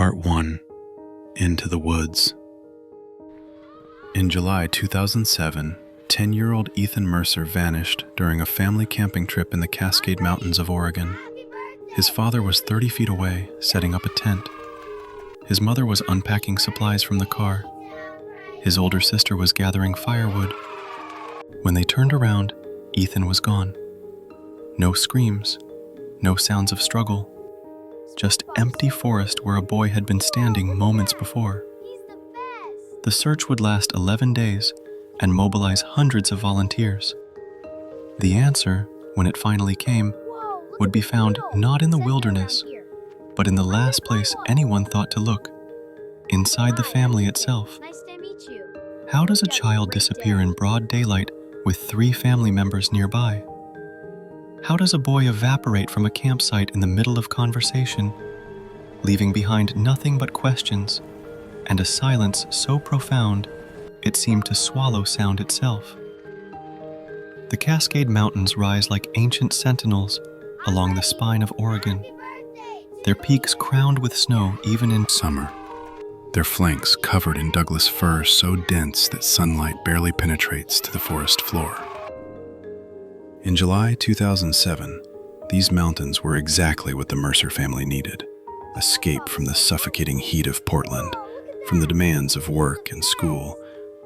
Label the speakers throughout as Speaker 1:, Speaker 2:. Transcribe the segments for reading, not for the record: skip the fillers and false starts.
Speaker 1: Part 1. Into the Woods. In July 2007, 10-year-old Ethan Mercer vanished during a family camping trip in the Cascade Mountains of Oregon. His father was 30 feet away, setting up a tent. His mother was unpacking supplies from the car. His older sister was gathering firewood. When they turned around, Ethan was gone. No screams, no sounds of struggle. Just empty forest where a boy had been standing moments before. The search would last 11 days and mobilize hundreds of volunteers. The answer, when it finally came, would be found not in the wilderness, but in the last place anyone thought to look, inside the family itself. How does a child disappear in broad daylight with 3 family members nearby? How does a boy evaporate from a campsite in the middle of conversation, leaving behind nothing but questions and a silence so profound it seemed to swallow sound itself? The Cascade Mountains rise like ancient sentinels along the spine of Oregon, their peaks crowned with snow even in summer, their flanks covered in Douglas fir so dense that sunlight barely penetrates to the forest floor. In July 2007, these mountains were exactly what the Mercer family needed: escape from the suffocating heat of Portland, from the demands of work and school,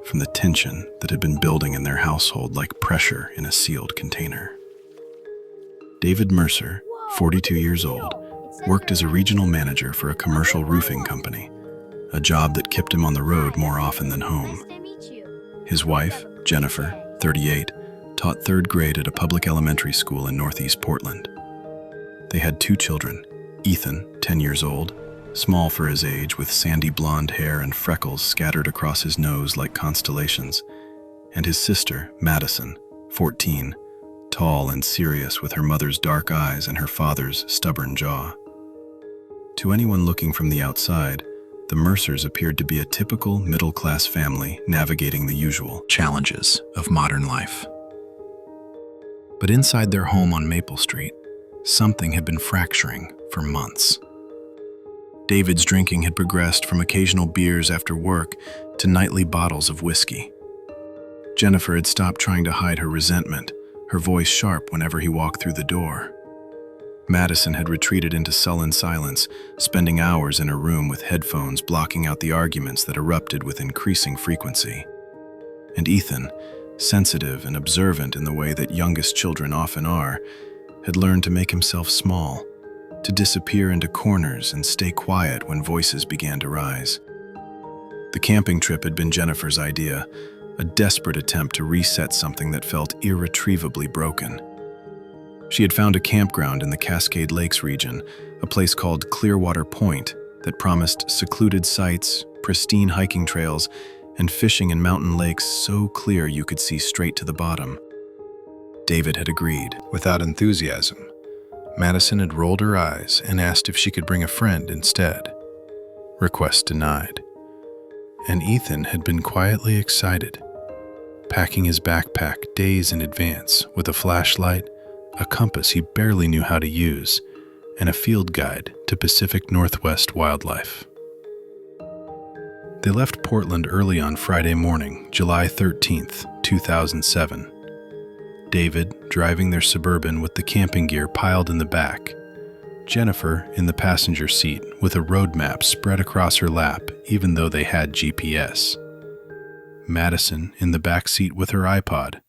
Speaker 1: from the tension that had been building in their household like pressure in a sealed container. David Mercer, 42 years old, worked as a regional manager for a commercial roofing company, a job that kept him on the road more often than home. His wife, Jennifer, 38, taught 3rd grade at a public elementary school in northeast Portland. They had 2 children, Ethan, 10 years old, small for his age with sandy blonde hair and freckles scattered across his nose like constellations, and his sister, Madison, 14, tall and serious with her mother's dark eyes and her father's stubborn jaw. To anyone looking from the outside, the Mercers appeared to be a typical middle-class family navigating the usual challenges of modern life. But inside their home on Maple Street, something had been fracturing for months. David's drinking had progressed from occasional beers after work to nightly bottles of whiskey. Jennifer had stopped trying to hide her resentment, her voice sharp whenever he walked through the door. Madison had retreated into sullen silence, spending hours in her room with headphones blocking out the arguments that erupted with increasing frequency. And Ethan, sensitive and observant in the way that youngest children often are, had learned to make himself small, to disappear into corners and stay quiet when voices began to rise. The camping trip had been Jennifer's idea, a desperate attempt to reset something that felt irretrievably broken. She had found a campground in the Cascade Lakes region, a place called Clearwater Point that promised secluded sites, pristine hiking trails, and fishing in mountain lakes so clear you could see straight to the bottom. David had agreed. Without enthusiasm, Madison had rolled her eyes and asked if she could bring a friend instead. Request denied. And Ethan had been quietly excited, packing his backpack days in advance with a flashlight, a compass he barely knew how to use, and a field guide to Pacific Northwest wildlife. They left Portland early on Friday morning, July 13th, 2007. David driving their Suburban with the camping gear piled in the back, Jennifer in the passenger seat with a road map spread across her lap even though they had GPS, Madison in the back seat with her iPod,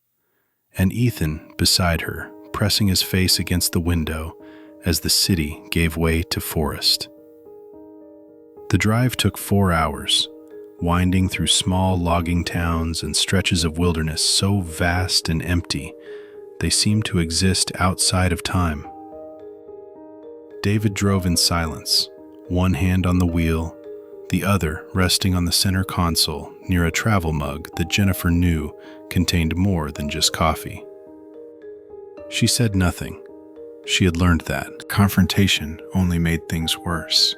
Speaker 1: and Ethan beside her, pressing his face against the window as the city gave way to forest. The drive took 4 hours, winding through small logging towns and stretches of wilderness so vast and empty they seemed to exist outside of time. David drove in silence, one hand on the wheel, the other resting on the center console near a travel mug that Jennifer knew contained more than just coffee. She said nothing. She had learned that confrontation only made things worse.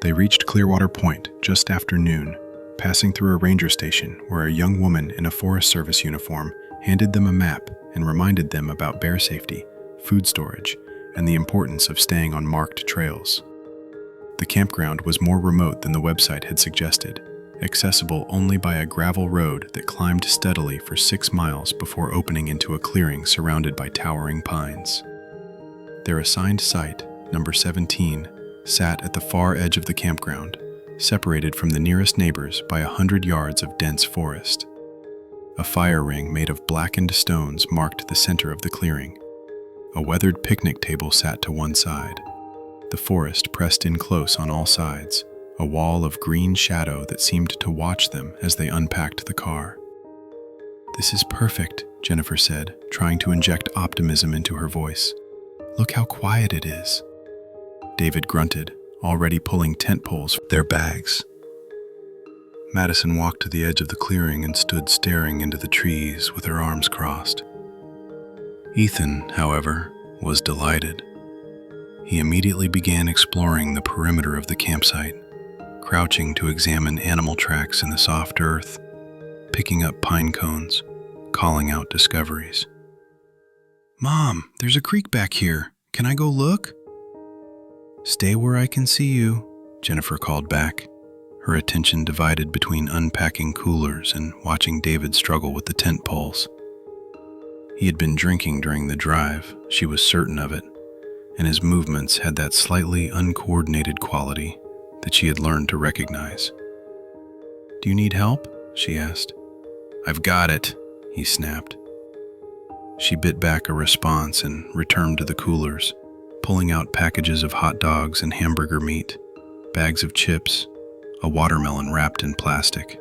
Speaker 1: They reached Clearwater Point just after noon, passing through a ranger station where a young woman in a Forest Service uniform handed them a map and reminded them about bear safety, food storage, and the importance of staying on marked trails. The campground was more remote than the website had suggested, accessible only by a gravel road that climbed steadily for 6 miles before opening into a clearing surrounded by towering pines. Their assigned site, number 17, sat at the far edge of the campground, separated from the nearest neighbors by 100 yards of dense forest. A fire ring made of blackened stones marked the center of the clearing. A weathered picnic table sat to one side. The forest pressed in close on all sides, a wall of green shadow that seemed to watch them as they unpacked the car. "This is perfect," Jennifer said, trying to inject optimism into her voice. "Look how quiet it is." David grunted, already pulling tent poles from their bags. Madison walked to the edge of the clearing and stood staring into the trees with her arms crossed. Ethan, however, was delighted. He immediately began exploring the perimeter of the campsite, crouching to examine animal tracks in the soft earth, picking up pine cones, calling out discoveries. "Mom, there's a creek back here. Can I go look?" "Stay where I can see you," Jennifer called back, her attention divided between unpacking coolers and watching David struggle with the tent poles. He had been drinking during the drive, she was certain of it, and his movements had that slightly uncoordinated quality that she had learned to recognize. "Do you need help?" she asked. "I've got it," he snapped. She bit back a response and returned to the coolers, pulling out packages of hot dogs and hamburger meat, bags of chips, a watermelon wrapped in plastic.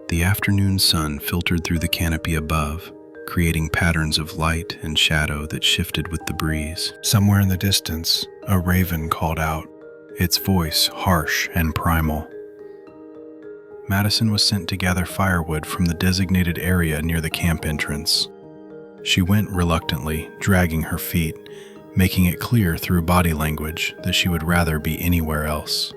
Speaker 1: The afternoon sun filtered through the canopy above, creating patterns of light and shadow that shifted with the breeze. Somewhere in the distance, a raven called out, its voice harsh and primal. Madison was sent to gather firewood from the designated area near the camp entrance. She went reluctantly, dragging her feet, making it clear through body language that she would rather be anywhere else.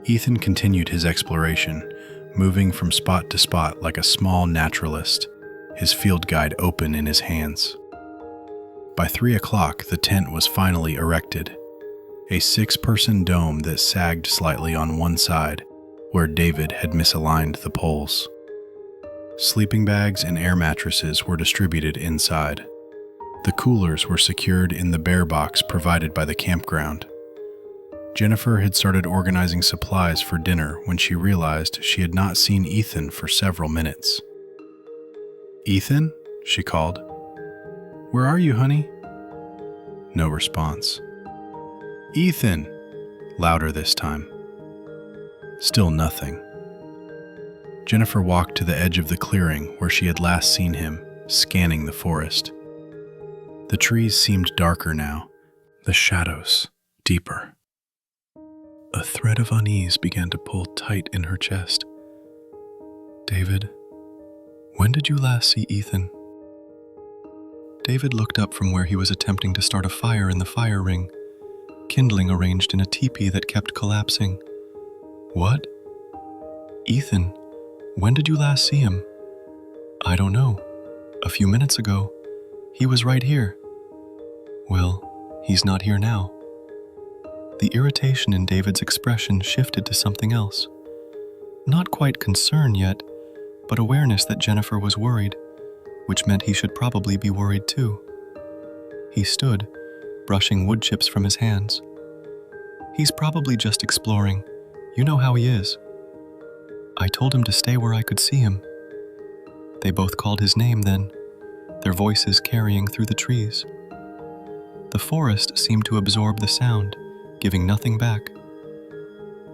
Speaker 1: Ethan continued his exploration, moving from spot to spot like a small naturalist, his field guide open in his hands. By 3 o'clock, the tent was finally erected, a 6-person dome that sagged slightly on one side, where David had misaligned the poles. Sleeping bags and air mattresses were distributed inside. The coolers were secured in the bear box provided by the campground. Jennifer had started organizing supplies for dinner when she realized she had not seen Ethan for several minutes. "Ethan?" she called. "Where are you, honey?" No response. "Ethan!" Louder this time. Still nothing. Jennifer walked to the edge of the clearing where she had last seen him, scanning the forest. The trees seemed darker now, the shadows deeper. A thread of unease began to pull tight in her chest. "David, when did you last see Ethan?" David looked up from where he was attempting to start a fire in the fire ring, kindling arranged in a teepee that kept collapsing. "What? Ethan, when did you last see him?" "I don't know. A few minutes ago. He was right here." "Well, he's not here now." The irritation in David's expression shifted to something else. Not quite concern yet, but awareness that Jennifer was worried, which meant he should probably be worried too. He stood, brushing wood chips from his hands. "He's probably just exploring. You know how he is." I told him to stay where I could see him. They both called his name then, their voices carrying through the trees. The forest seemed to absorb the sound, giving nothing back.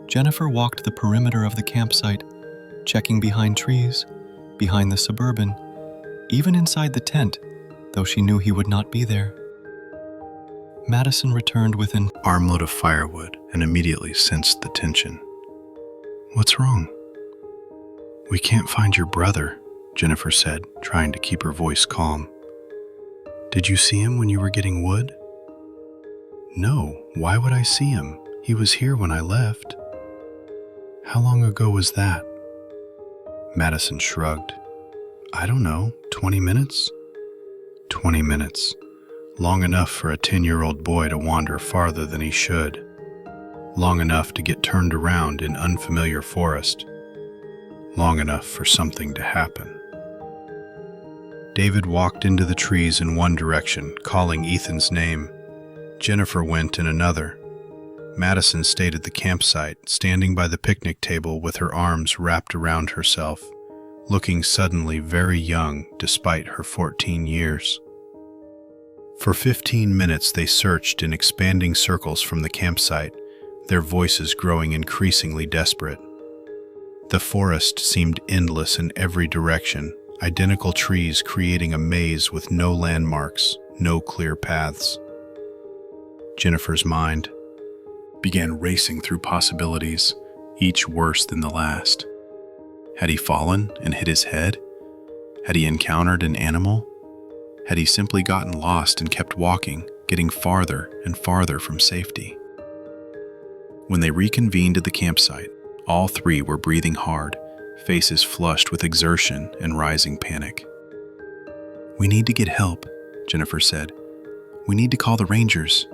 Speaker 1: Jennifer walked the perimeter of the campsite, checking behind trees, behind the Suburban, even inside the tent, though she knew he would not be there. Madison returned with an armload of firewood and immediately sensed the tension. "What's wrong?" "We can't find your brother," Jennifer said, trying to keep her voice calm. "Did you see him when you were getting wood?" "No, why would I see him? He was here when I left." "How long ago was that?" Madison shrugged. "I don't know, 20 minutes?" 20 minutes. Long enough for a 10-year-old boy to wander farther than he should. long enough to get turned around in unfamiliar forest, long enough for something to happen. David walked into the trees in one direction, calling Ethan's name. Jennifer went in another. Madison stayed at the campsite, standing by the picnic table with her arms wrapped around herself, looking suddenly very young despite her 14 years. For 15 minutes they searched in expanding circles from the campsite, their voices growing increasingly desperate. The forest seemed endless in every direction, identical trees creating a maze with no landmarks, no clear paths. Jennifer's mind began racing through possibilities, each worse than the last. Had he fallen and hit his head? Had he encountered an animal? Had he simply gotten lost and kept walking, getting farther and farther from safety? When they reconvened at the campsite, all three were breathing hard, faces flushed with exertion and rising panic. "We need to get help," Jennifer said. "We need to call the rangers."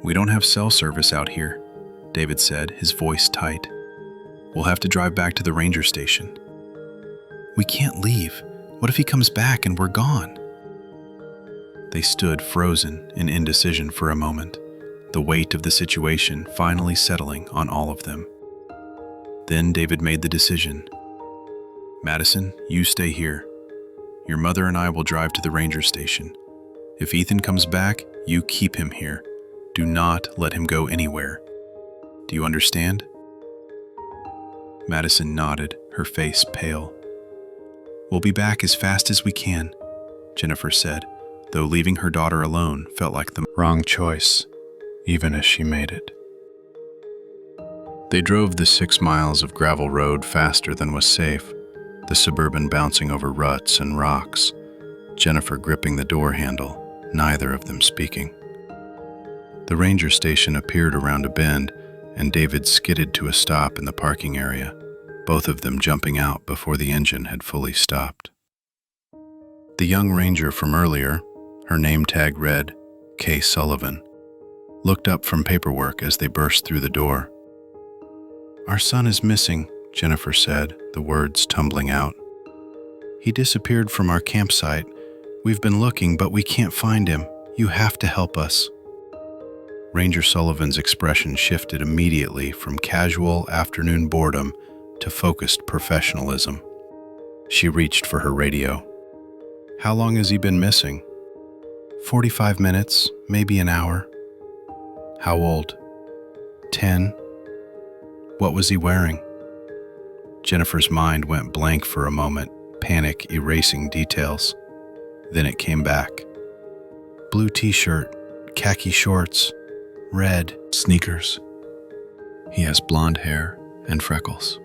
Speaker 1: "We don't have cell service out here," David said, his voice tight. "We'll have to drive back to the ranger station." "We can't leave. What if he comes back and we're gone?" They stood frozen in indecision for a moment, the weight of the situation finally settling on all of them. Then David made the decision. "Madison, you stay here. Your mother and I will drive to the ranger station. If Ethan comes back, you keep him here. Do not let him go anywhere. Do you understand?" Madison nodded, her face pale. "We'll be back as fast as we can," Jennifer said, though leaving her daughter alone felt like the wrong choice, even as she made it. They drove the 6 miles of gravel road faster than was safe, the Suburban bouncing over ruts and rocks, Jennifer gripping the door handle, neither of them speaking. The ranger station appeared around a bend, and David skidded to a stop in the parking area, both of them jumping out before the engine had fully stopped. The young ranger from earlier, her name tag read K. Sullivan, looked up from paperwork as they burst through the door. "Our son is missing," Jennifer said, the words tumbling out. "He disappeared from our campsite. We've been looking, but we can't find him. You have to help us." Ranger Sullivan's expression shifted immediately from casual afternoon boredom to focused professionalism. She reached for her radio. "How long has he been missing?" 45 minutes, maybe an hour." "How old?" 10. "What was he wearing?" Jennifer's mind went blank for a moment, panic erasing details. Then it came back. "Blue t-shirt, khaki shorts, red sneakers. He has blonde hair and freckles."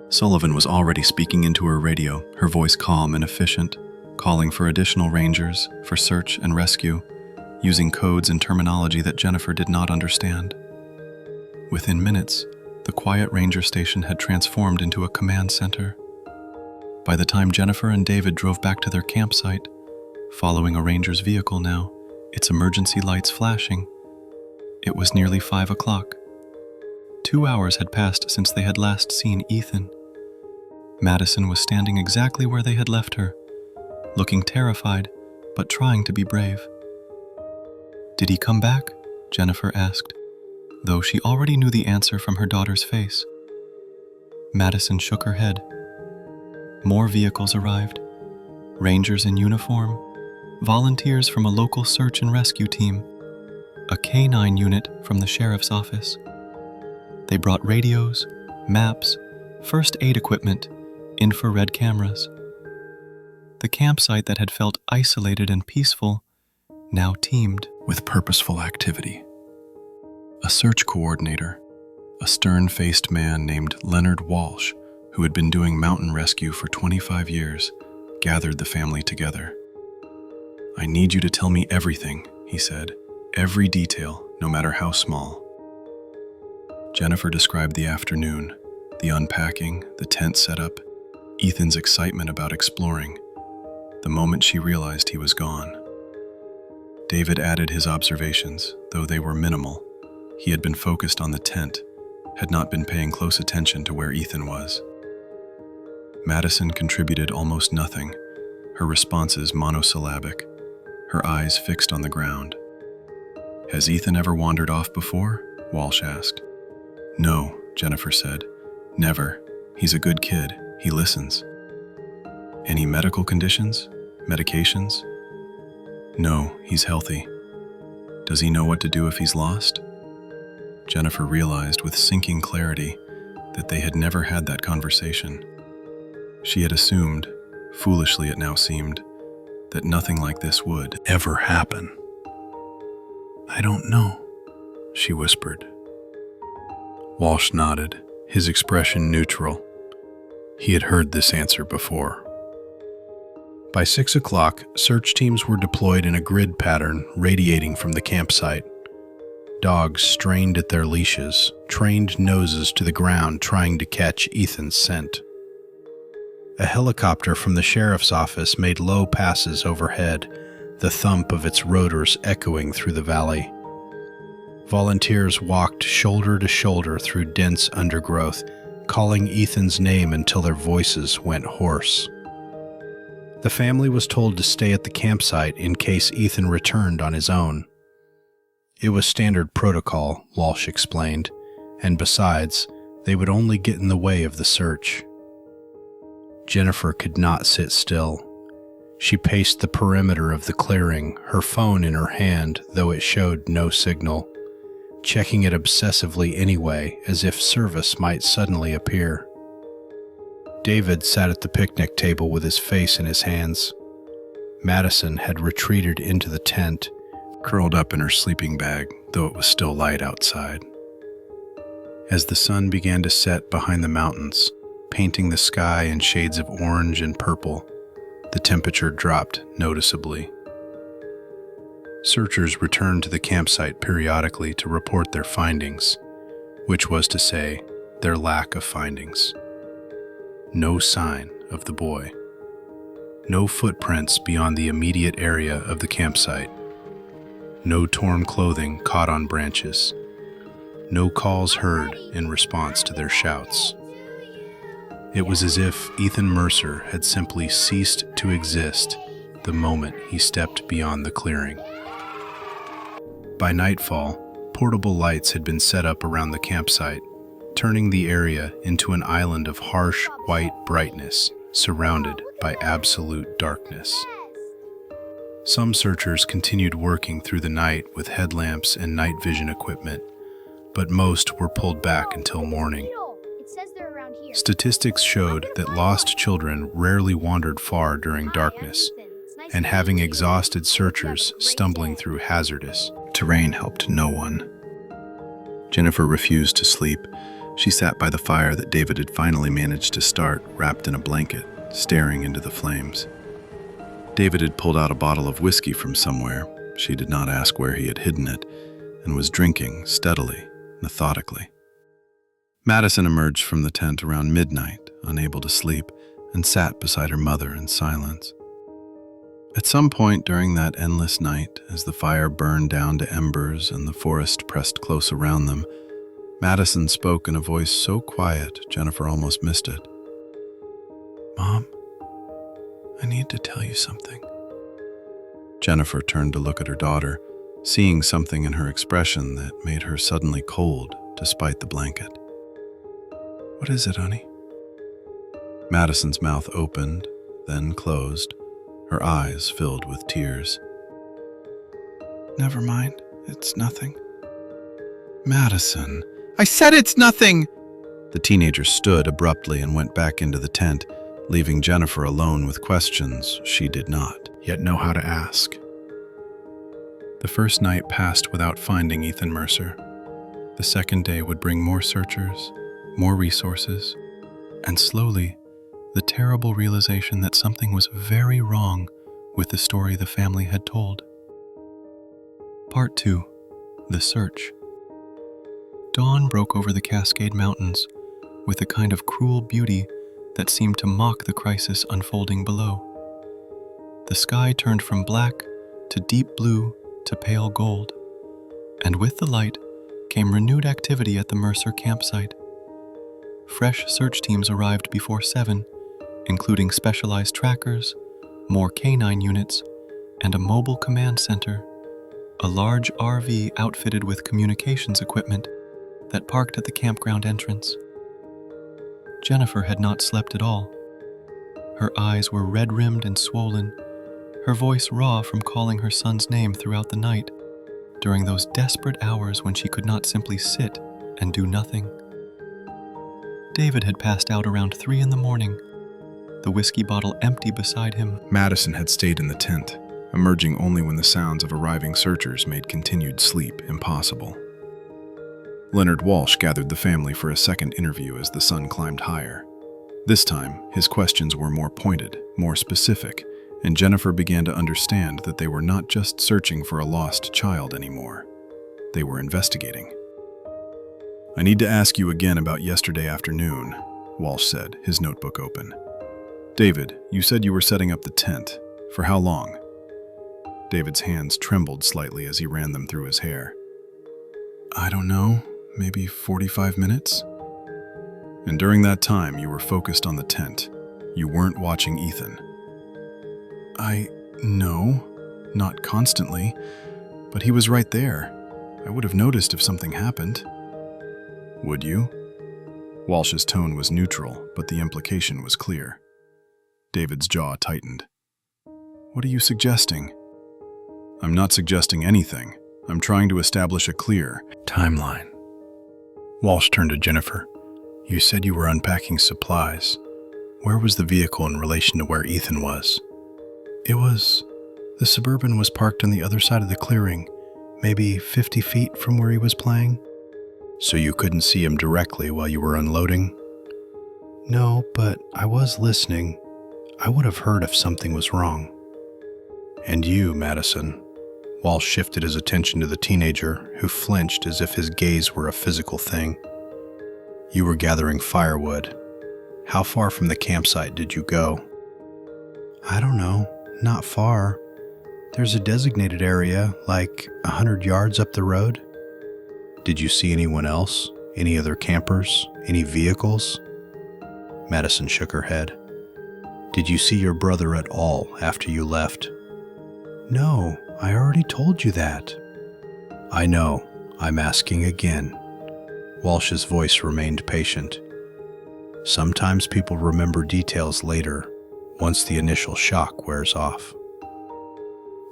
Speaker 1: Sullivan was already speaking into her radio, her voice calm and efficient, calling for additional rangers for search and rescue, using codes and terminology that Jennifer did not understand. Within minutes, the quiet ranger station had transformed into a command center. By the time Jennifer and David drove back to their campsite, following a ranger's vehicle now, its emergency lights flashing, it was nearly 5 o'clock. 2 hours had passed since they had last seen Ethan. Madison was standing exactly where they had left her, looking terrified, but trying to be brave. "Did he come back?" Jennifer asked, though she already knew the answer from her daughter's face. Madison shook her head. More vehicles arrived. Rangers in uniform, volunteers from a local search and rescue team, a K-9 unit from the sheriff's office. They brought radios, maps, first aid equipment, infrared cameras. The campsite that had felt isolated and peaceful now teemed with purposeful activity. A search coordinator, a stern-faced man named Leonard Walsh, who had been doing mountain rescue for 25 years, gathered the family together. "I need you to tell me everything," he said, "every detail, no matter how small." Jennifer described the afternoon, the unpacking, the tent setup, Ethan's excitement about exploring, the moment she realized he was gone. David added his observations, though they were minimal, He had been focused on the tent, had not been paying close attention to where Ethan was. Madison contributed almost nothing, her responses monosyllabic, her eyes fixed on the ground. "Has Ethan ever wandered off before?" Walsh asked. "No," Jennifer said. "Never. He's a good kid. He listens." "Any medical conditions? Medications?" "No, he's healthy." "Does he know what to do if he's lost?" Jennifer realized with sinking clarity that they had never had that conversation. She had assumed, foolishly it now seemed, that nothing like this would ever happen. "I don't know," she whispered. Walsh nodded, his expression neutral. He had heard this answer before. By 6 o'clock, search teams were deployed in a grid pattern radiating from the campsite. Dogs strained at their leashes, trained noses to the ground trying to catch Ethan's scent. A helicopter from the sheriff's office made low passes overhead, the thump of its rotors echoing through the valley. Volunteers walked shoulder to shoulder through dense undergrowth, calling Ethan's name until their voices went hoarse. The family was told to stay at the campsite in case Ethan returned on his own. It was standard protocol, Walsh explained, and besides, they would only get in the way of the search. Jennifer could not sit still. She paced the perimeter of the clearing, her phone in her hand, though it showed no signal, checking it obsessively anyway, as if service might suddenly appear. David sat at the picnic table with his face in his hands. Madison had retreated into the tent, curled up in her sleeping bag, though it was still light outside. As the sun began to set behind the mountains, painting the sky in shades of orange and purple, the temperature dropped noticeably. Searchers returned to the campsite periodically to report their findings, which was to say, their lack of findings. No sign of the boy. No footprints beyond the immediate area of the campsite. No torn clothing caught on branches. No calls heard in response to their shouts. It was as if Ethan Mercer had simply ceased to exist the moment he stepped beyond the clearing. By nightfall, portable lights had been set up around the campsite, turning the area into an island of harsh white brightness surrounded by absolute darkness. Some searchers continued working through the night with headlamps and night vision equipment, but most were pulled back until morning. Statistics showed that lost children rarely wandered far during darkness, and having exhausted searchers stumbling through hazardous terrain helped no one. Jennifer refused to sleep. She sat by the fire that David had finally managed to start, wrapped in a blanket, staring into the flames. David had pulled out a bottle of whiskey from somewhere. She did not ask where he had hidden it, and was drinking steadily, methodically. Madison emerged from the tent around midnight, unable to sleep, and sat beside her mother in silence. At some point during that endless night, as the fire burned down to embers and the forest pressed close around them, Madison spoke in a voice so quiet Jennifer almost missed it. "Mom, I need to tell you something." Jennifer turned to look at her daughter, seeing something in her expression that made her suddenly cold despite the blanket. "What is it, honey?" Madison's mouth opened, then closed, her eyes filled with tears. "Never mind, it's nothing." "Madison, I said it's nothing!" The teenager stood abruptly and went back into the tent, leaving Jennifer alone with questions she did not yet know how to ask. The first night passed without finding Ethan Mercer. The second day would bring more searchers, more resources, and slowly, the terrible realization that something was very wrong with the story the family had told. Part 2. The Search. Dawn broke over the Cascade Mountains with a kind of cruel beauty that seemed to mock the crisis unfolding below. The sky turned from black to deep blue to pale gold, and with the light,
Speaker 2: came renewed activity at the Mercer campsite. Fresh search teams arrived before 7, including specialized trackers, more canine units, and a mobile command center, a large RV outfitted with communications equipment that parked at the campground entrance. Jennifer had not slept at all. Her eyes were red-rimmed and swollen, her voice raw from calling her son's name throughout the night, during those desperate hours when she could not simply sit and do nothing. David had passed out around 3 in the morning, the whiskey bottle empty beside him.
Speaker 1: Madison had stayed in the tent, emerging only when the sounds of arriving searchers made continued sleep impossible. Leonard Walsh gathered the family for a second interview as the sun climbed higher. This time, his questions were more pointed, more specific, and Jennifer began to understand that they were not just searching for a lost child anymore. They were investigating. "I need to ask you again about yesterday afternoon," Walsh said, his notebook open. "David, you said you were setting up the tent. For how long?" David's hands trembled slightly as he ran them through his hair. "I don't know, maybe 45 minutes?" "And during that time, you were focused on the tent. You weren't watching Ethan." No, not constantly, but he was right there. I would have noticed if something happened." "Would you?" Walsh's tone was neutral, but the implication was clear. David's jaw tightened. "What are you suggesting?" "I'm not suggesting anything. I'm trying to establish a clear timeline." Walsh turned to Jennifer. "You said you were unpacking supplies. Where was the vehicle in relation to where Ethan was?" The Suburban was parked on the other side of the clearing, maybe 50 feet from where he was playing." "So you couldn't see him directly while you were unloading?" "No, but I was listening. I would have heard if something was wrong." "And you, Madison?" Walsh shifted his attention to the teenager, who flinched as if his gaze were a physical thing. "You were gathering firewood. How far from the campsite did you go?" "I don't know. Not far. There's a designated area, like 100 yards up the road." "Did you see anyone else? Any other campers? Any vehicles?" Madison shook her head. "Did you see your brother at all after you left?" "No, I already told you that." "I know. I'm asking again." Walsh's voice remained patient. "Sometimes people remember details later, once the initial shock wears off."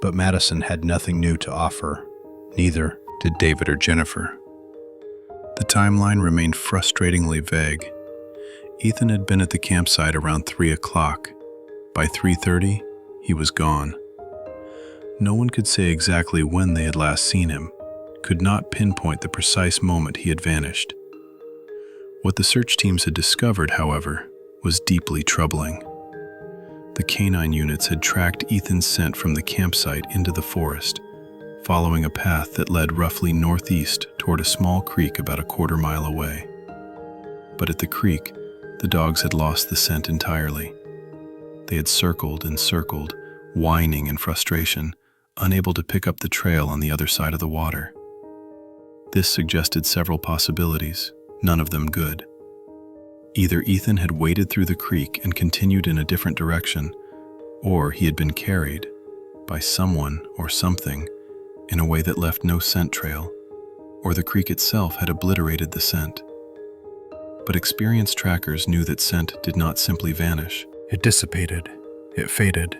Speaker 1: But Madison had nothing new to offer. Neither did David or Jennifer. The timeline remained frustratingly vague. Ethan had been at the campsite around 3 o'clock. By 3:30, he was gone. No one could say exactly when they had last seen him, could not pinpoint the precise moment he had vanished. What the search teams had discovered, however, was deeply troubling. The canine units had tracked Ethan's scent from the campsite into the forest, following a path that led roughly northeast toward a small creek about a quarter-mile away. But at the creek, the dogs had lost the scent entirely. They had circled and circled, whining in frustration, unable to pick up the trail on the other side of the water. This suggested several possibilities, none of them good. Either Ethan had waded through the creek and continued in a different direction, or he had been carried, by someone or something, in a way that left no scent trail, or the creek itself had obliterated the scent. But experienced trackers knew that scent did not simply vanish. It dissipated, it faded,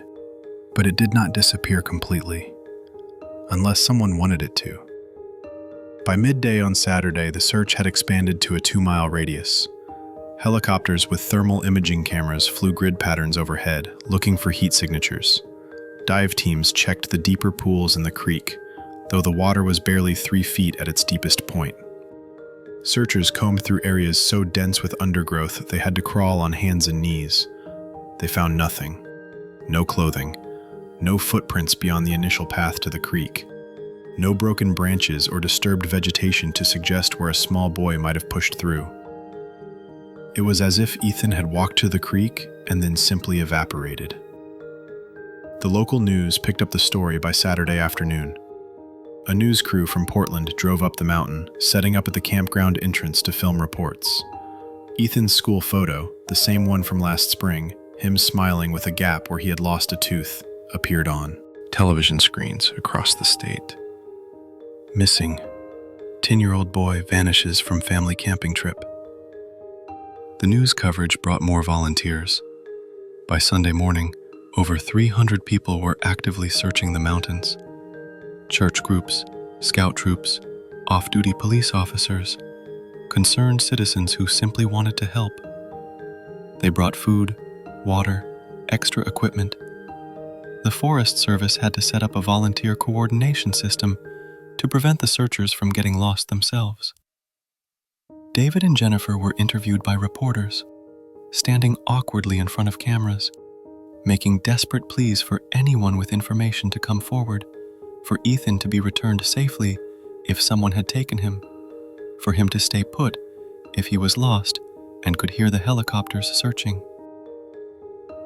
Speaker 1: but it did not disappear completely, unless someone wanted it to. By midday on Saturday, the search had expanded to a 2-mile radius. Helicopters with thermal imaging cameras flew grid patterns overhead, looking for heat signatures. Dive teams checked the deeper pools in the creek, though the water was barely 3 feet at its deepest point. Searchers combed through areas so dense with undergrowth they had to crawl on hands and knees. They found nothing. No clothing. No footprints beyond the initial path to the creek. No broken branches or disturbed vegetation to suggest where a small boy might have pushed through. It was as if Ethan had walked to the creek and then simply evaporated. The local news picked up the story by Saturday afternoon. a news crew from Portland drove up the mountain, setting up at the campground entrance to film reports. Ethan's school photo, the same one from last spring, him smiling with a gap where he had lost a tooth, appeared on television screens across the state. Missing. 10-year-old boy vanishes from family camping trip. The news coverage brought more volunteers. By Sunday morning, over 300 people were actively searching the mountains. Church groups, scout troops, off-duty police officers, concerned citizens who simply wanted to help. They brought food, water, extra equipment. The Forest Service had to set up a volunteer coordination system to prevent the searchers from getting lost themselves. David and Jennifer were interviewed by reporters, standing awkwardly in front of cameras, making desperate pleas for anyone with information to come forward, for Ethan to be returned safely if someone had taken him, for him to stay put if he was lost and could hear the helicopters searching.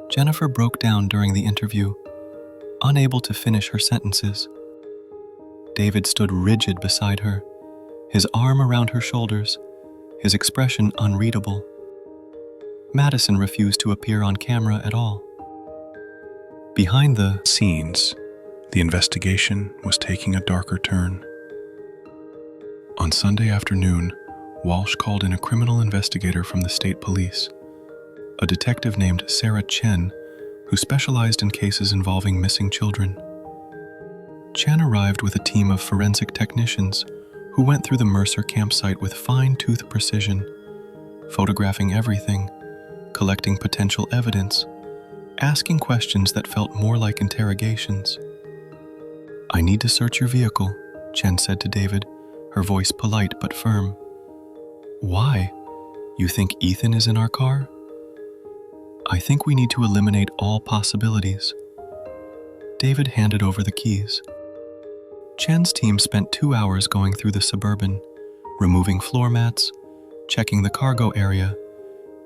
Speaker 1: Jennifer broke down during the interview, unable to finish her sentences. David stood rigid beside her, his arm around her shoulders, his expression unreadable. Madison refused to appear on camera at all. Behind the scenes, the investigation was taking a darker turn. On Sunday afternoon, Walsh called in a criminal investigator from the state police, a detective named Sarah Chen, who specialized in cases involving missing children. Chen arrived with a team of forensic technicians who went through the Mercer campsite with fine-tooth precision, photographing everything, collecting potential evidence, asking questions that felt more like interrogations. "I need to search your vehicle," Chen said to David, her voice polite but firm. "Why? You think Ethan is in our car?" "I think we need to eliminate all possibilities." David handed over the keys. Chen's team spent 2 hours going through the Suburban, removing floor mats, checking the cargo area,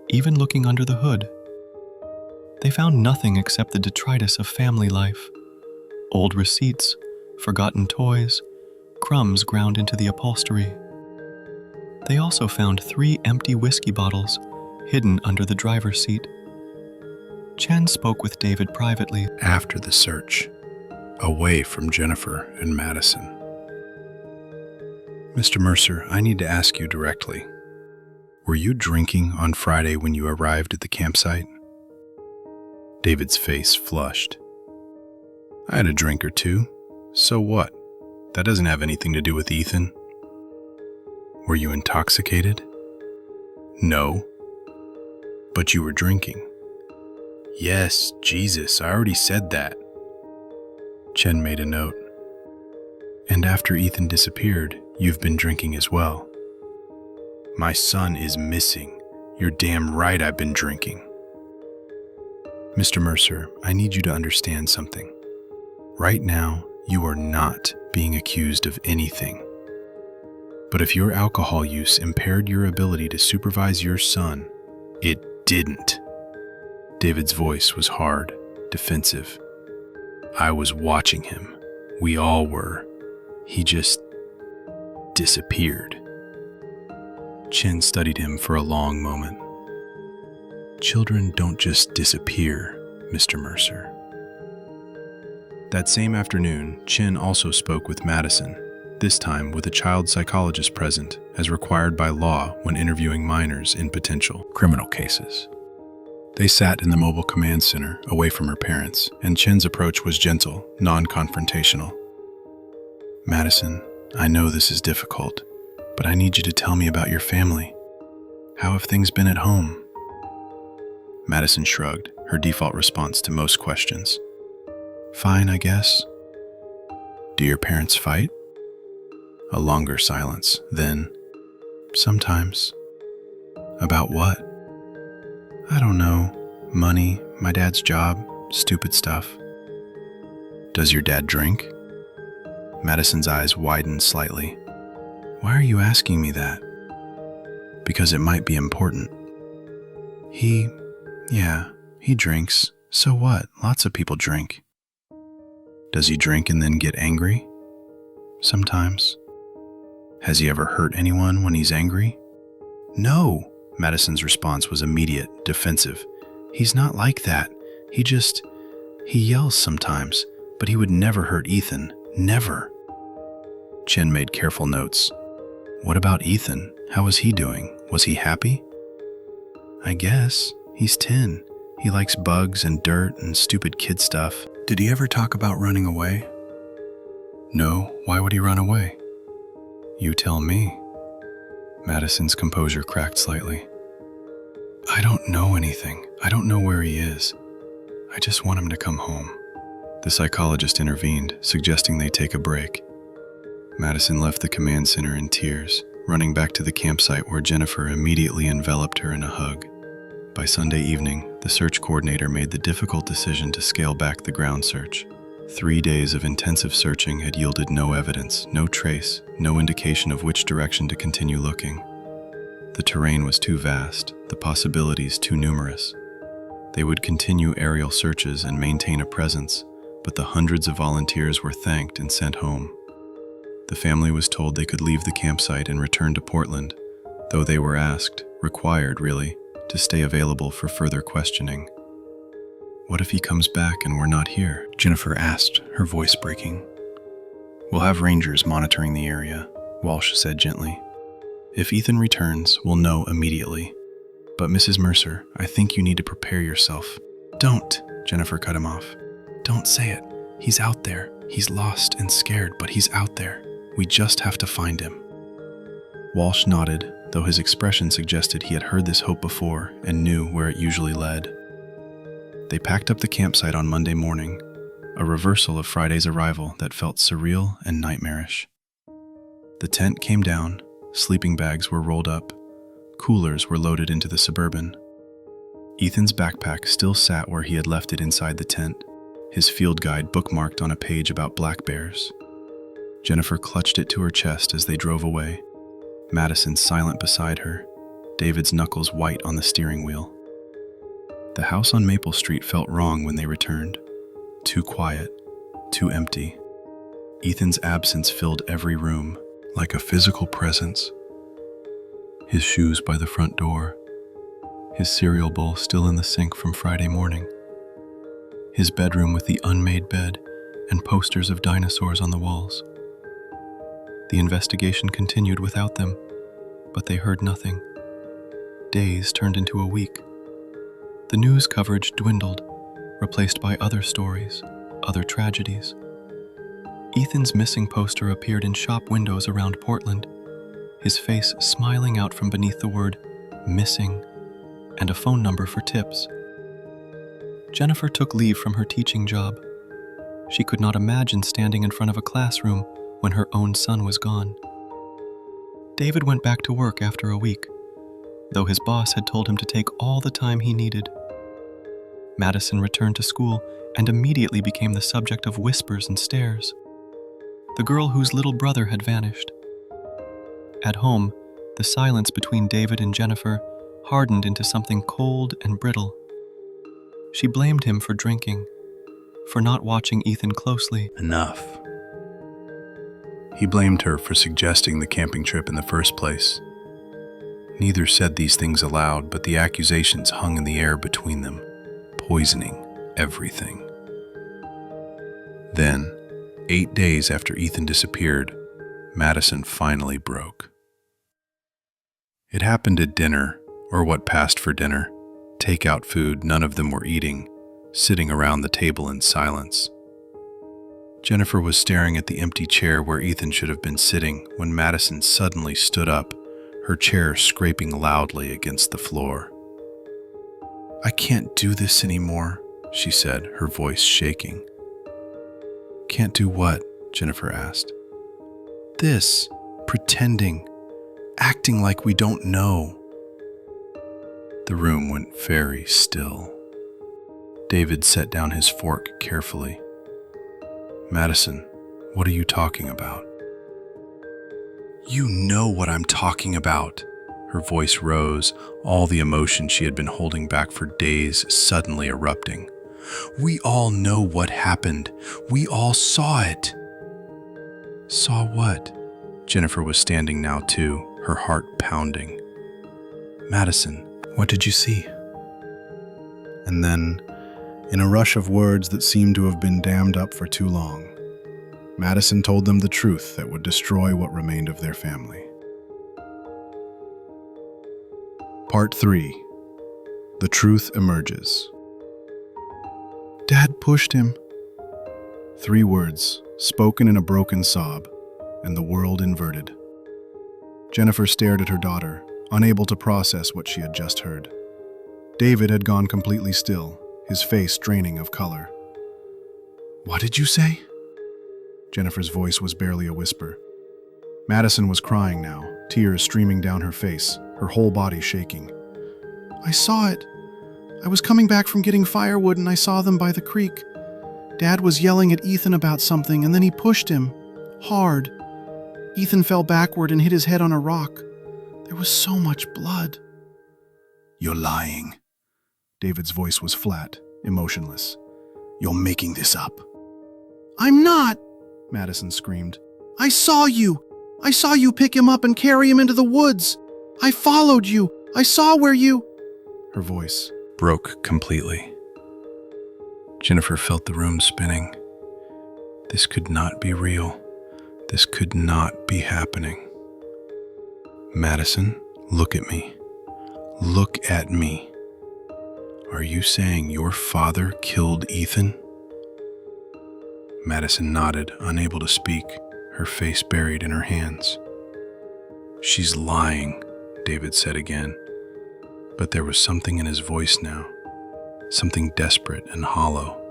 Speaker 1: even looking under the hood. They found nothing except the detritus of family life: old receipts, forgotten toys, crumbs ground into the upholstery. They also found 3 empty whiskey bottles hidden under the driver's seat. Chen spoke with David privately after the search, away from Jennifer and Madison. "Mr. Mercer, I need to ask you directly. Were you drinking on Friday when you arrived at the campsite?" David's face flushed. "I had a drink or two. So what? That doesn't have anything to do with Ethan." "Were you intoxicated?" "No." "But you were drinking." "Yes, Jesus, I already said that." Chen made a note. "And after Ethan disappeared, you've been drinking as well." "My son is missing. You're damn right I've been drinking." "Mr. Mercer, I need you to understand something. Right now, you are not being accused of anything. But if your alcohol use impaired your ability to supervise your son, it didn't." David's voice was hard, defensive. "I was watching him. We all were. He just disappeared." Chen studied him for a long moment. "Children don't just disappear, Mr. Mercer." That same afternoon, Chen also spoke with Madison, this time with a child psychologist present, as required by law when interviewing minors in potential criminal cases. They sat in the mobile command center, away from her parents, and Chen's approach was gentle, non-confrontational. "Madison, I know this is difficult, but I need you to tell me about your family. How have things been at home?" Madison shrugged, her default response to most questions. "Fine, I guess." "Do your parents fight?" A longer silence, then, "Sometimes." "About what?" "I don't know. Money, my dad's job, stupid stuff." "Does your dad drink?" Madison's eyes widened slightly. "Why are you asking me that?" "Because it might be important." He drinks. So what? Lots of people drink." "Does he drink and then get angry?" Sometimes. Has he ever hurt anyone when he's angry? No, Madison's response was immediate, defensive. He's not like that. He yells sometimes, but he would never hurt Ethan. Never. Chen made careful notes. What about Ethan? How was he doing? Was he happy? I guess. He's 10. He likes bugs and dirt and stupid kid stuff. Did he ever talk about running away? No, why would he run away? You tell me. Madison's composure cracked slightly. I don't know anything. I don't know where he is. I just want him to come home. The psychologist intervened, suggesting they take a break. Madison left the command center in tears, running back to the campsite where Jennifer immediately enveloped her in a hug. By Sunday evening, the search coordinator made the difficult decision to scale back the ground search. 3 days of intensive searching had yielded no evidence, no trace, no indication of which direction to continue looking. The terrain was too vast, the possibilities too numerous. They would continue aerial searches and maintain a presence, but the hundreds of volunteers were thanked and sent home. The family was told they could leave the campsite and return to Portland, though they were asked, required really, to stay available for further questioning. What if he comes back and we're not here? Jennifer asked, her voice breaking. We'll have rangers monitoring the area, Walsh said gently. If Ethan returns, we'll know immediately. But Mrs. Mercer, I think you need to prepare yourself. Don't, Jennifer cut him off. Don't say it. He's out there. He's lost and scared, but he's out there. We just have to find him. Walsh nodded, though his expression suggested he had heard this hope before and knew where it usually led. They packed up the campsite on Monday morning, a reversal of Friday's arrival that felt surreal and nightmarish. The tent came down, sleeping bags were rolled up, coolers were loaded into the Suburban. Ethan's backpack still sat where he had left it inside the tent, his field guide bookmarked on a page about black bears. Jennifer clutched it to her chest as they drove away, Madison silent beside her, David's knuckles white on the steering wheel. The house on Maple Street felt wrong when they returned. Too quiet, too empty. Ethan's absence filled every room, like a physical presence. His shoes by the front door, his cereal bowl still in the sink from Friday morning, his bedroom with the unmade bed and posters of dinosaurs on the walls. The investigation continued without them, but they heard nothing. Days turned into a week. The news coverage dwindled, replaced by other stories, other tragedies. Ethan's missing poster appeared in shop windows around Portland, his face smiling out from beneath the word missing and a phone number for tips. Jennifer took leave from her teaching job. She could not imagine standing in front of a classroom when her own son was gone. David went back to work after a week, though his boss had told him to take all the time he needed. Madison returned to school and immediately became the subject of whispers and stares. The girl whose little brother had vanished. At home, the silence between David and Jennifer hardened into something cold and brittle. She blamed him for drinking, for not watching Ethan closely. Enough. He blamed her for suggesting the camping trip in the first place. Neither said these things aloud, but the accusations hung in the air between them, poisoning everything. Then, 8 days after Ethan disappeared, Madison finally broke. It happened at dinner, or what passed for dinner, takeout food none of them were eating, sitting around the table in silence. Jennifer was staring at the empty chair where Ethan should have been sitting when Madison suddenly stood up, her chair scraping loudly against the floor. I can't do this anymore, she said, her voice shaking. Can't do what? Jennifer asked. This, pretending, acting like we don't know. The room went very still. David set down his fork carefully. Madison, what are you talking about? You know what I'm talking about. Her voice rose, all the emotion she had been holding back for days suddenly erupting. We all know what happened. We all saw it. Saw what? Jennifer was standing now too, her heart pounding. Madison, what did you see? And then, in a rush of words that seemed to have been dammed up for too long, Madison told them the truth that would destroy what remained of their family. Part 3. The truth emerges. Dad pushed him. 3 words, spoken in a broken sob, and the world inverted. Jennifer stared at her daughter, unable to process what she had just heard. David had gone completely still, his face draining of color. What did you say? Jennifer's voice was barely a whisper. Madison was crying now, tears streaming down her face, her whole body shaking. I saw it. I was coming back from getting firewood and I saw them by the creek. Dad was yelling at Ethan about something and then he pushed him. Hard. Ethan fell backward and hit his head on a rock. There was so much blood. You're lying. David's voice was flat, emotionless. You're making this up. I'm not, Madison screamed. I saw you. I saw you pick him up and carry him into the woods. I followed you. I saw where you... Her voice broke completely. Jennifer felt the room spinning. This could not be real. This could not be happening. Madison, look at me. Look at me. Are you saying your father killed Ethan? Madison nodded, unable to speak, her face buried in her hands. She's lying, David said again. But there was something in his voice now, something desperate and hollow.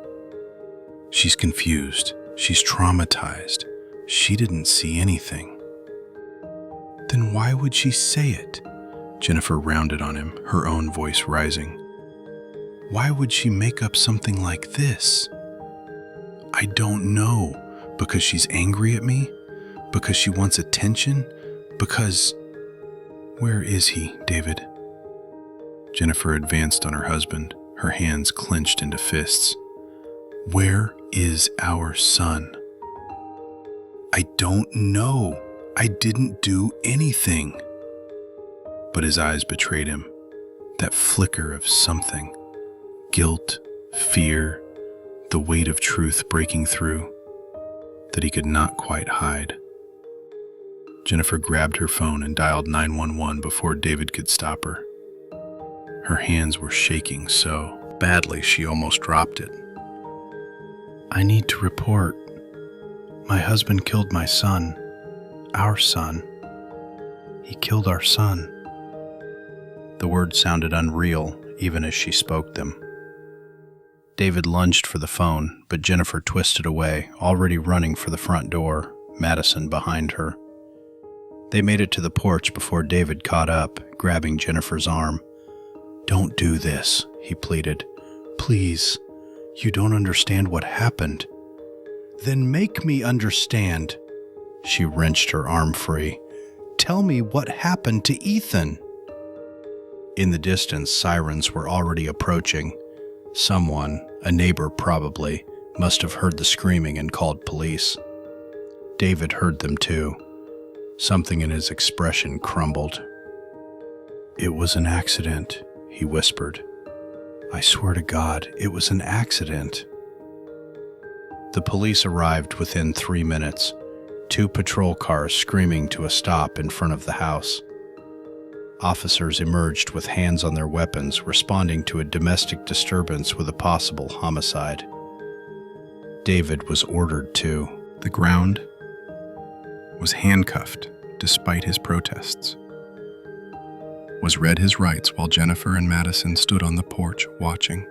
Speaker 1: She's confused. She's traumatized. She didn't see anything. Then why would she say it? Jennifer rounded on him, her own voice rising. Why would she make up something like this? I don't know. Because she's angry at me? Because she wants attention? Because... Where is he, David? Jennifer advanced on her husband, her hands clenched into fists. Where is our son? I don't know. I didn't do anything. But his eyes betrayed him. That flicker of something. Guilt, fear, the weight of truth breaking through, that he could not quite hide. Jennifer grabbed her phone and dialed 911 before David could stop her. Her hands were shaking so badly she almost dropped it. I need to report. My husband killed my son. Our son. He killed our son. The words sounded unreal, even as she spoke them. David lunged for the phone, but Jennifer twisted away, already running for the front door, Madison behind her. They made it to the porch before David caught up, grabbing Jennifer's arm. Don't do this, he pleaded. Please, you don't understand what happened. Then make me understand. She wrenched her arm free. Tell me what happened to Ethan. In the distance, sirens were already approaching. Someone, a neighbor probably, must have heard the screaming and called police. David heard them too. Something in his expression crumbled. It was an accident, he whispered. I swear to God, it was an accident. The police arrived within 3 minutes, 2 patrol cars screaming to a stop in front of the house. Officers emerged with hands on their weapons, responding to a domestic disturbance with a possible homicide. David was ordered to. The ground was handcuffed despite his protests. Was read his rights while Jennifer and Madison stood on the porch watching.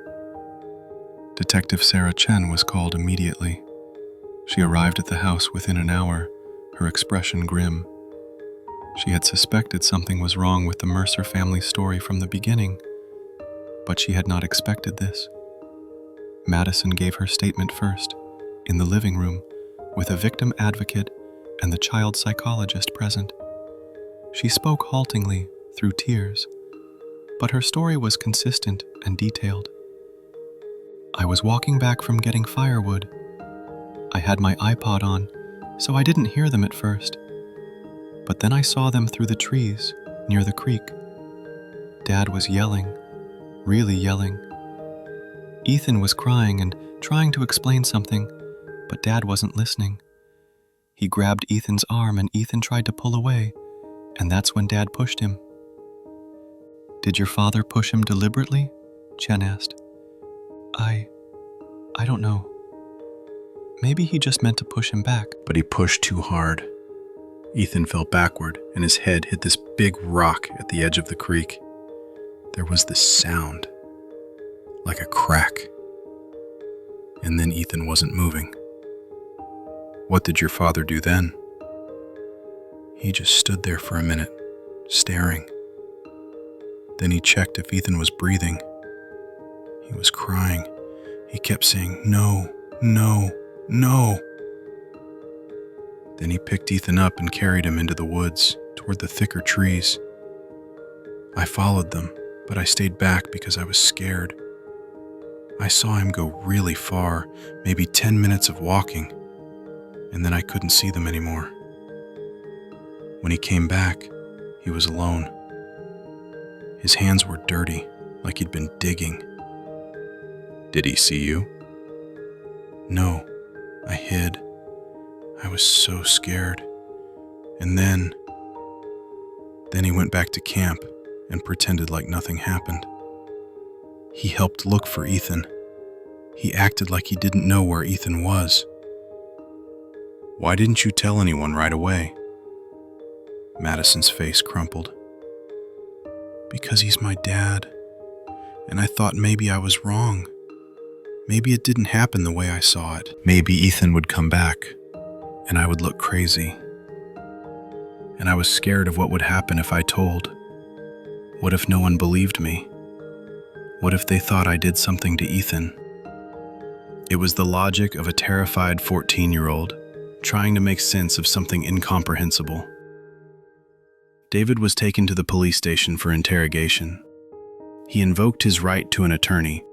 Speaker 1: Detective Sarah Chen was called immediately. She arrived at the house within an hour, her expression grim. She had suspected something was wrong with the Mercer family story from the beginning, but she had not expected this. Madison gave her statement first, in the living room, with a victim advocate and the child psychologist present. She spoke haltingly, through tears, but her story was consistent and detailed. I was walking back from getting firewood. I had my iPod on,
Speaker 2: so I didn't hear them at first. But then I saw them through the trees near the creek. Dad was yelling, really yelling. Ethan was crying and trying to explain something, but Dad wasn't listening. He grabbed Ethan's arm and Ethan tried to pull away, and that's when Dad pushed him. "Did your father push him deliberately?" Chen asked. I don't know. Maybe he just meant to push him back.
Speaker 1: But he pushed too hard. Ethan fell backward and his head hit this big rock at the edge of the creek. There was this sound, like a crack. And then Ethan wasn't moving. What did your father do then? He just stood there for a minute, staring. Then he checked if Ethan was breathing. He was crying. He kept saying, "No, no, no." Then he picked Ethan up and carried him into the woods toward the thicker trees. I followed them, but I stayed back because I was scared. I saw him go really far, maybe 10 minutes of walking, and then I couldn't see them anymore. When he came back, he was alone. His hands were dirty, like he'd been digging. Did he see you? No, I hid. I was so scared. And then he went back to camp and pretended like nothing happened. He helped look for Ethan. He acted like he didn't know where Ethan was. Why didn't you tell anyone right away? Madison's face crumpled. Because he's my dad, and I thought maybe I was wrong. Maybe it didn't happen the way I saw it. Maybe Ethan would come back, and I would look crazy. And I was scared of what would happen if I told. What if no one believed me? What if they thought I did something to Ethan? It was the logic of a terrified 14-year-old trying to make sense of something incomprehensible. David was taken to the police station for interrogation. He invoked his right to an attorney,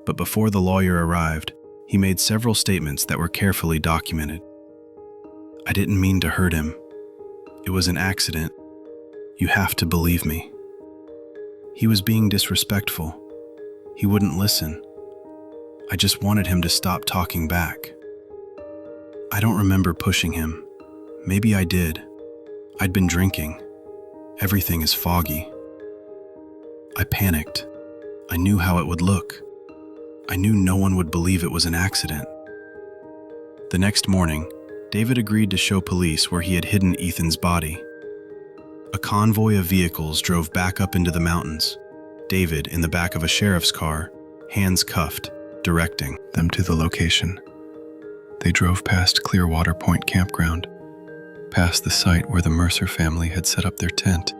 Speaker 1: but before the lawyer arrived, he made several statements that were carefully documented. I didn't mean to hurt him. It was an accident. You have to believe me. He was being disrespectful. He wouldn't listen. I just wanted him to stop talking back. I don't remember pushing him. Maybe I did. I'd been drinking. Everything is foggy. I panicked. I knew how it would look. I knew no one would believe it was an accident. The next morning, David agreed to show police where he had hidden Ethan's body. A convoy of vehicles drove back up into the mountains, David in the back of a sheriff's car, hands cuffed, directing them to the location. They drove past Clearwater Point campground, past the site where the Mercer family had set up their tent,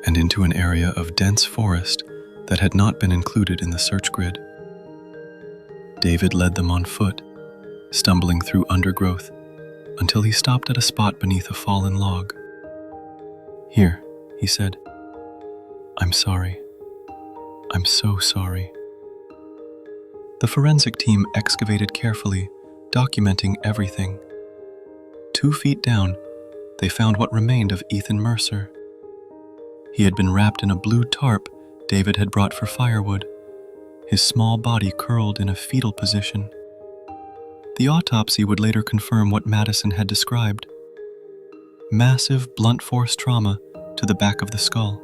Speaker 1: and into an area of dense forest that had not been included in the search grid. David led them on foot, stumbling through undergrowth, until he stopped at a spot beneath a fallen log. "Here," he said. "I'm sorry. I'm so sorry." The forensic team excavated carefully, documenting everything. 2 feet down, they found what remained of Ethan Mercer. He had been wrapped in a blue tarp David had brought for firewood, his small body curled in a fetal position. The autopsy would later confirm what Madison had described: massive blunt force trauma to the back of the skull,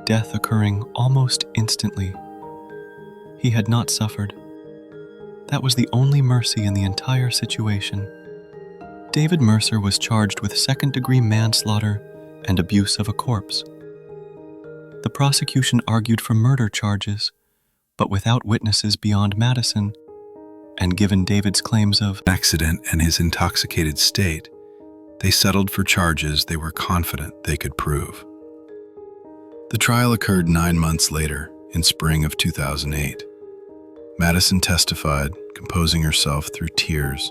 Speaker 1: death occurring almost instantly. He had not suffered. That was the only mercy in the entire situation. David Mercer was charged with second-degree manslaughter and abuse of a corpse. The prosecution argued for murder charges, but without witnesses beyond Madison, and given David's claims of accident and his intoxicated state, they settled for charges they were confident they could prove. The trial occurred 9 months later, in spring of 2008. Madison testified, composing herself through tears,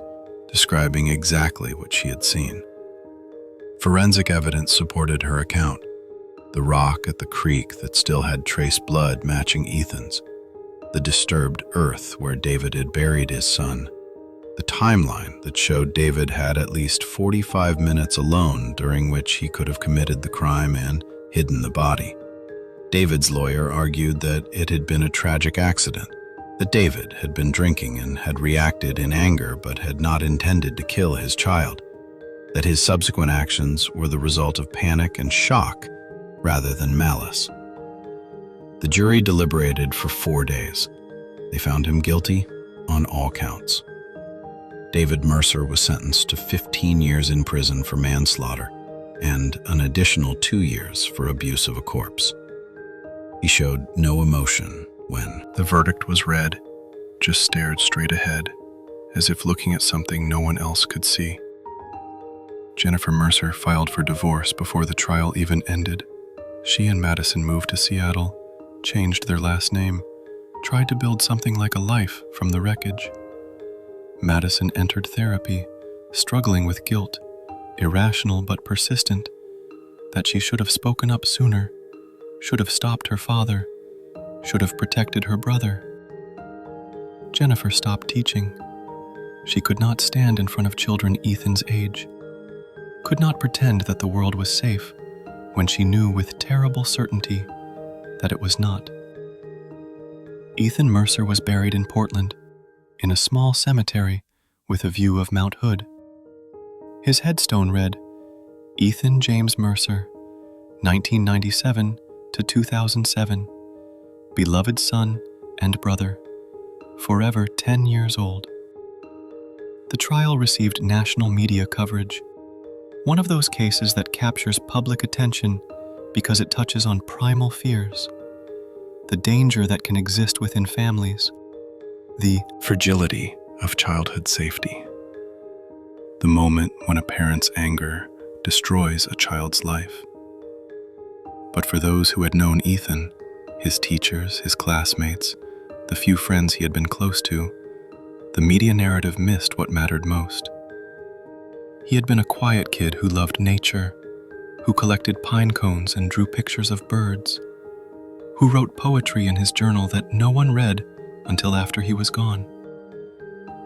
Speaker 1: describing exactly what she had seen. Forensic evidence supported her account: the rock at the creek that still had trace blood matching Ethan's, the disturbed earth where David had buried his son, The timeline that showed David had at least 45 minutes alone during which he could have committed the crime and hidden the body. David's lawyer argued that it had been a tragic accident, that David had been drinking and had reacted in anger but had not intended to kill his child, that his subsequent actions were the result of panic and shock rather than malice. The jury deliberated for 4 days. They found him guilty on all counts. David Mercer was sentenced to 15 years in prison for manslaughter and an additional 2 years for abuse of a corpse. He showed no emotion when the verdict was read, just stared straight ahead, as if looking at something no one else could see. Jennifer Mercer filed for divorce before the trial even ended. She and Madison moved to Seattle, changed their last name, tried to build something like a life from the wreckage. Madison entered therapy, struggling with guilt, irrational but persistent, that she should have spoken up sooner, should have stopped her father, should have protected her brother. Jennifer stopped teaching. She could not stand in front of children Ethan's age, could not pretend that the world was safe when she knew with terrible certainty that it was not. Ethan Mercer was buried in Portland, in a small cemetery with a view of Mount Hood. His headstone read, Ethan James Mercer, 1997 to 2007, beloved son and brother, forever 10 years old. The trial received national media coverage, one of those cases that captures public attention because it touches on primal fears, the danger that can exist within families, the fragility of childhood safety, the moment when a parent's anger destroys a child's life. But for those who had known Ethan, his teachers, his classmates, the few friends he had been close to, the media narrative missed what mattered most. He had been a quiet kid who loved nature, who collected pine cones and drew pictures of birds, who wrote poetry in his journal that no one read until after he was gone.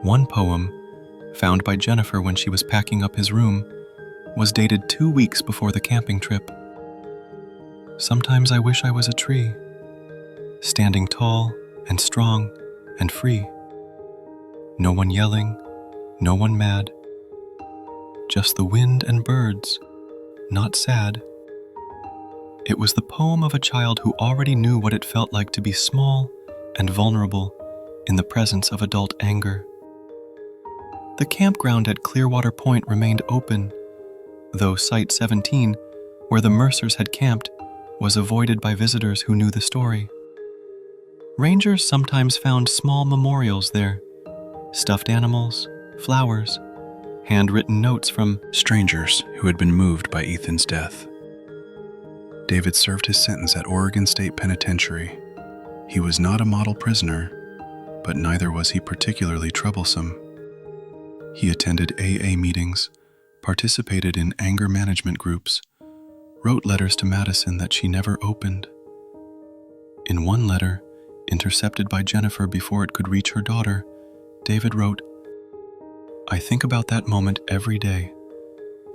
Speaker 1: One poem, found by Jennifer when she was packing up his room, was dated 2 weeks before the camping trip. Sometimes I wish I was a tree, standing tall and strong and free. No one yelling, no one mad, just the wind and birds, not sad. It was the poem of a child who already knew what it felt like to be small and vulnerable in the presence of adult anger. The campground at Clearwater Point remained open, though Site 17, where the Mercers had camped, was avoided by visitors who knew the story. Rangers sometimes found small memorials there, stuffed animals, flowers, handwritten notes from strangers who had been moved by Ethan's death. David served his sentence at Oregon State Penitentiary. He was not a model prisoner, but neither was he particularly troublesome. He attended AA meetings, participated in anger management groups, wrote letters to Madison that she never opened. In one letter, intercepted by Jennifer before it could reach her daughter, David wrote, I think about that moment every day.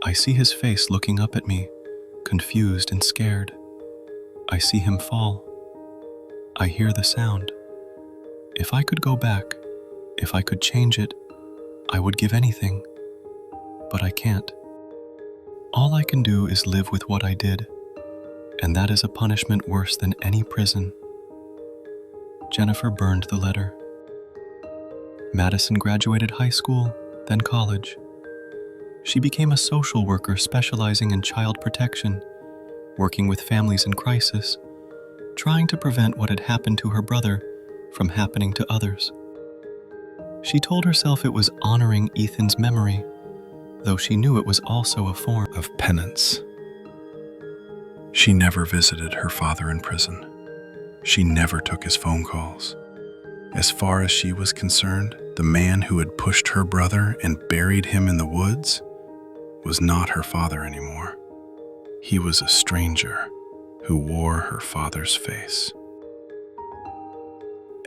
Speaker 1: I see his face looking up at me, confused and scared. I see him fall. I hear the sound. If I could go back, if I could change it, I would give anything. But I can't. All I can do is live with what I did, and that is a punishment worse than any prison. Jennifer burned the letter. Madison graduated high school, then college. She became a social worker specializing in child protection, working with families in crisis, trying to prevent what had happened to her brother from happening to others. She told herself it was honoring Ethan's memory, though she knew it was also a form of penance. She never visited her father in prison. She never took his phone calls. As far as she was concerned, the man who had pushed her brother and buried him in the woods was not her father anymore. He was a stranger who wore her father's face.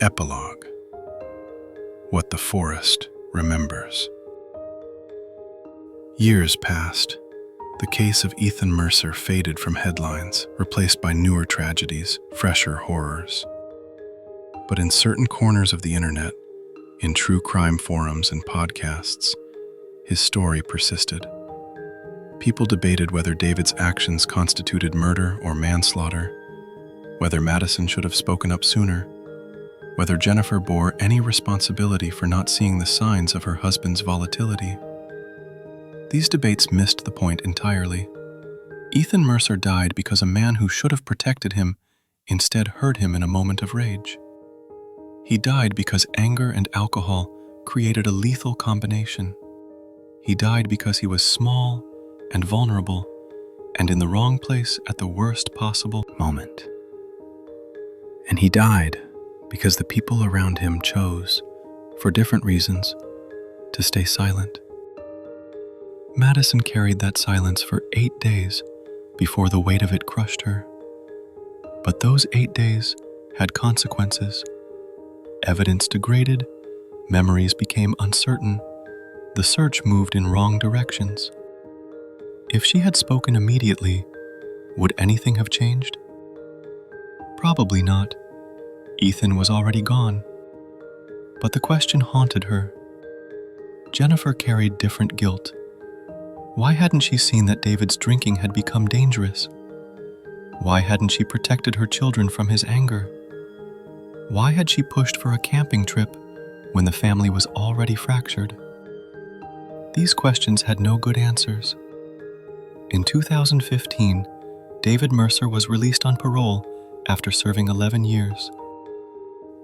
Speaker 1: Epilogue. What the forest remembers. Years passed. The case of Ethan Mercer faded from headlines, replaced by newer tragedies, fresher horrors. But in certain corners of the internet, in true crime forums and podcasts, his story persisted. People debated whether David's actions constituted murder or manslaughter, whether Madison should have spoken up sooner, whether Jennifer bore any responsibility for not seeing the signs of her husband's volatility. These debates missed the point entirely. Ethan Mercer died because a man who should have protected him instead hurt him in a moment of rage. He died because anger and alcohol created a lethal combination. He died because he was small and vulnerable and in the wrong place at the worst possible moment. And he died because the people around him chose, for different reasons, to stay silent. Madison carried that silence for 8 days before the weight of it crushed her. But those 8 days had consequences. Evidence degraded, memories became uncertain, the search moved in wrong directions. If she had spoken immediately, would anything have changed? Probably not. Ethan was already gone. But the question haunted her. Jennifer carried different guilt. Why hadn't she seen that David's drinking had become dangerous? Why hadn't she protected her children from his anger? Why had she pushed for a camping trip when the family was already fractured? These questions had no good answers. In 2015, David Mercer was released on parole after serving 11 years.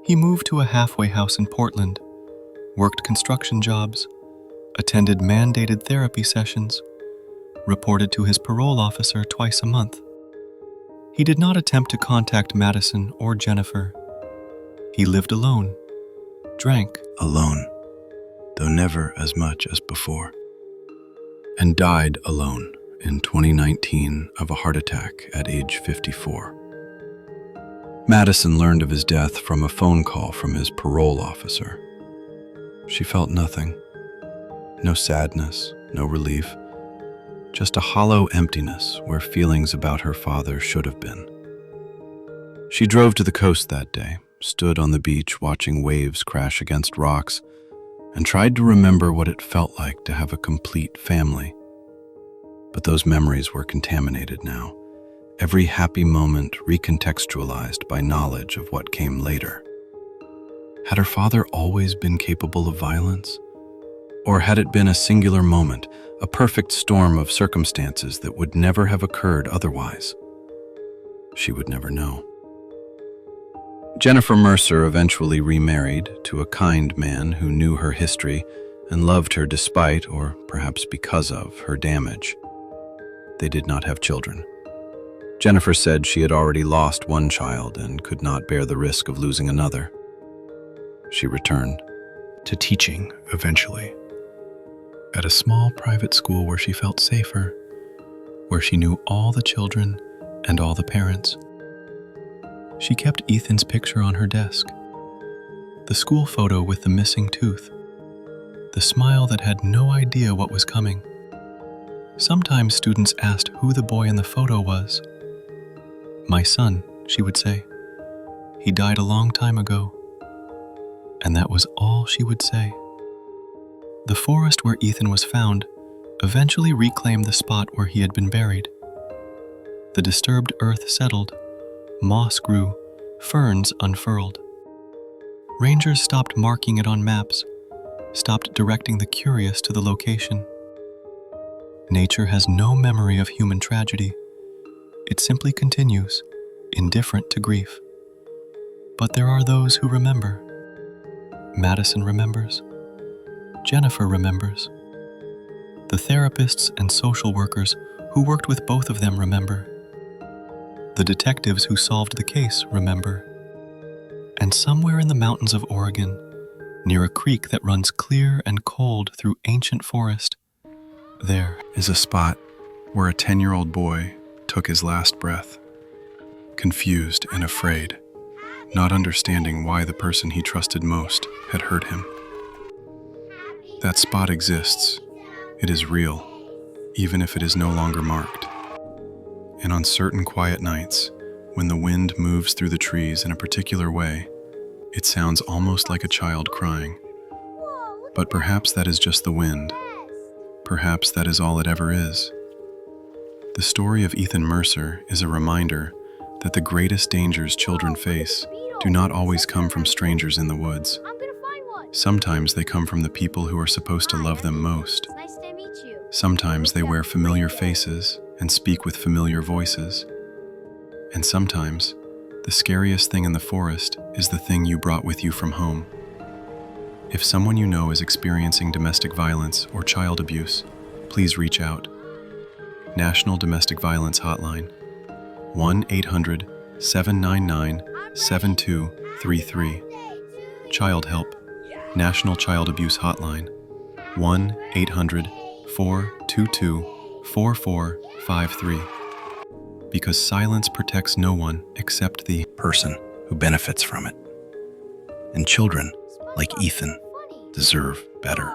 Speaker 1: He moved to a halfway house in Portland, worked construction jobs, attended mandated therapy sessions, reported to his parole officer twice a month. He did not attempt to contact Madison or Jennifer. He lived alone, drank alone, though never as much as before, and died alone in 2019 of a heart attack at age 54. Madison learned of his death from a phone call from his parole officer. She felt nothing. No sadness, no relief, just a hollow emptiness where feelings about her father should have been. She drove to the coast that day, stood on the beach watching waves crash against rocks, and tried to remember what it felt like to have a complete family. But those memories were contaminated now, every happy moment recontextualized by knowledge of what came later. Had her father always been capable of violence? Or had it been a singular moment, a perfect storm of circumstances that would never have occurred otherwise? She would never know. Jennifer Mercer eventually remarried to a kind man who knew her history and loved her despite, or perhaps because of, her damage. They did not have children. Jennifer said she had already lost one child and could not bear the risk of losing another. She returned to teaching eventually, at a small private school where she felt safer, where she knew all the children and all the parents. She kept Ethan's picture on her desk, the school photo with the missing tooth, the smile that had no idea what was coming. Sometimes students asked who the boy in the photo was. "My son," she would say. "He died a long time ago." And that was all she would say. The forest where Ethan was found eventually reclaimed the spot where he had been buried. The disturbed earth settled, moss grew, ferns unfurled. Rangers stopped marking it on maps, stopped directing the curious to the location. Nature has no memory of human tragedy. It simply continues, indifferent to grief. But there are those who remember. Madison remembers. Jennifer remembers. The therapists and social workers who worked with both of them remember. The detectives who solved the case remember. And somewhere in the mountains of Oregon, near a creek that runs clear and cold through ancient forest, there is a spot where a 10-year-old boy took his last breath, confused and afraid, not understanding why the person he trusted most had hurt him. That spot exists. It is real, even if it is no longer marked. And on certain quiet nights, when the wind moves through the trees in a particular way, it sounds almost like a child crying. But perhaps that is just the wind. Perhaps that is all it ever is. The story of Ethan Mercer is a reminder that the greatest dangers children face do not always come from strangers in the woods. Sometimes they come from the people who are supposed to love them most. Sometimes they wear familiar faces and speak with familiar voices. And sometimes, the scariest thing in the forest is the thing you brought with you from home. If someone you know is experiencing domestic violence or child abuse, please reach out. National Domestic Violence Hotline, 1-800-799-7233. Child Help, National Child Abuse Hotline, 1-800-422-4453. Because silence protects no one except the
Speaker 3: person who benefits from it. And children, like Ethan, deserve better.